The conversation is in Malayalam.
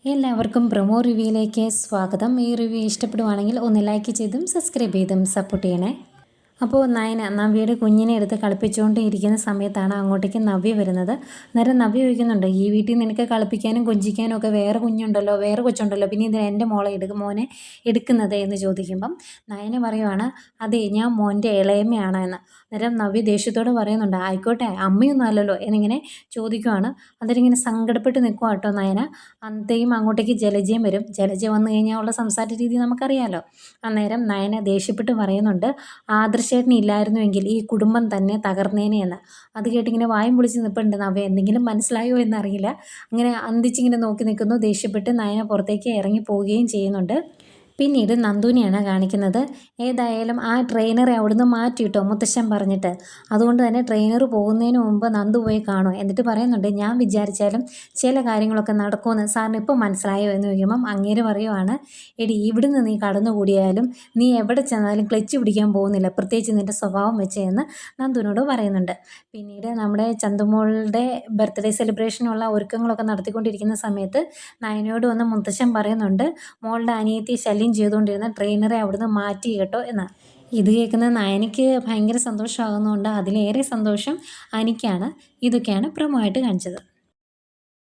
എല്ലാവർക്കും പ്രൊമോ റിവ്യൂയിലേക്ക് സ്വാഗതം. ഈ റിവ്യൂ ഇഷ്ടപ്പെടുവാണെങ്കിൽ ഒന്ന് ലൈക്ക് ചെയ്തും സബ്സ്ക്രൈബ് ചെയ്തും സപ്പോർട്ട് ചെയ്യണേ. അപ്പോൾ നയന നവ്യയുടെ കുഞ്ഞിനെ എടുത്ത് കളിപ്പിച്ചുകൊണ്ട് ഇരിക്കുന്ന സമയത്താണ് അങ്ങോട്ടേക്ക് നവ്യ വരുന്നത്. അന്നേരം നവ്യ ചോദിക്കുന്നുണ്ട്, ഈ വീട്ടിൽ നിനക്ക് കളിപ്പിക്കാനും കൊഞ്ചിക്കാനും ഒക്കെ വേറെ കൊച്ചുണ്ടല്ലോ, പിന്നെ ഇതിന് എൻ്റെ മോനെ എടുക്കുന്നത് എന്ന് ചോദിക്കുമ്പം നയന പറയുവാണ്, അതെ ഞാൻ മോൻ്റെ ഇളയമ്മയാണ് എന്ന്. അന്നേരം നവ്യ ദേഷ്യത്തോട് പറയുന്നുണ്ട്, ആയിക്കോട്ടെ അമ്മയൊന്നും അല്ലല്ലോ എന്നിങ്ങനെ ചോദിക്കുവാണ്. അതിലിങ്ങനെ സങ്കടപ്പെട്ട് നിൽക്കുക കേട്ടോ നയന. അന്നത്തെയും അങ്ങോട്ടേക്ക് ജലജയും വരും. ജലജ വന്നു കഴിഞ്ഞാൽ ഉള്ള സംസാര രീതി നമുക്കറിയാമല്ലോ. അന്നേരം നയന ദേഷ്യപ്പെട്ട് പറയുന്നുണ്ട്, ആദർശേട്ടൻ ഇല്ലായിരുന്നുവെങ്കിൽ ഈ കുടുംബം തന്നെ തകർന്നേനെ എന്ന്. അത് കേട്ടിങ്ങനെ വായും പൊളിച്ച് നിൽപ്പുണ്ട് നവ്യ. എന്തെങ്കിലും മനസ്സിലായോ എന്നറിയില്ല. അങ്ങനെ അന്തിച്ചിങ്ങനെ നോക്കി നിൽക്കുന്നു. ദേഷ്യപ്പെട്ട് നയന പുറത്തേക്ക് ഇറങ്ങി പോവുകയും ചെയ്യുന്നുണ്ട്. പിന്നീട് നന്ദുവിനെയാണ് കാണിക്കുന്നത്. ഏതായാലും ആ ട്രെയിനറെ അവിടുന്ന് മാറ്റിയിട്ടോ മുത്തശ്ശൻ പറഞ്ഞിട്ട്. അതുകൊണ്ട് തന്നെ ട്രെയിനർ പോകുന്നതിന് മുമ്പ് നന്ദു പോയി കാണും. എന്നിട്ട് പറയുന്നുണ്ട്, ഞാൻ വിചാരിച്ചാലും ചില കാര്യങ്ങളൊക്കെ നടക്കുമെന്ന് സാറിന് ഇപ്പോൾ മനസ്സിലായോ എന്ന് ചോദിക്കുമ്പം അങ്ങേര് പറയുവാണ്, എടി ഇവിടുന്ന് നീ കടന്നുകൂടിയാലും നീ എവിടെ ചെന്നാലും ക്ലച്ച് പിടിക്കാൻ പോകുന്നില്ല, പ്രത്യേകിച്ച് നിൻ്റെ സ്വഭാവം വെച്ച് എന്ന് നന്ദുവിനോട് പറയുന്നുണ്ട്. പിന്നീട് നമ്മുടെ ചന്തുമോളുടെ ബർത്ത്ഡേ സെലിബ്രേഷനുള്ള ഒരുക്കങ്ങളൊക്കെ നടത്തിക്കൊണ്ടിരിക്കുന്ന സമയത്ത് നയനയോട് വന്ന് മുത്തശ്ശൻ പറയുന്നുണ്ട്, മോളുടെ അനിയത്തി ശല്യം ചെയ്തുകൊണ്ടിരുന്ന ട്രെയിനറെ അവിടുന്ന് മാറ്റി കേട്ടോ എന്ന്. ഇത് കേൾക്കുന്ന നയനയ്ക്ക് ഭയങ്കര സന്തോഷമാകുന്നതുകൊണ്ട് അതിലേറെ സന്തോഷം അനിക്കാണ്. ഇതൊക്കെയാണ് പ്രമോ ആയിട്ട് കാണിച്ചത്.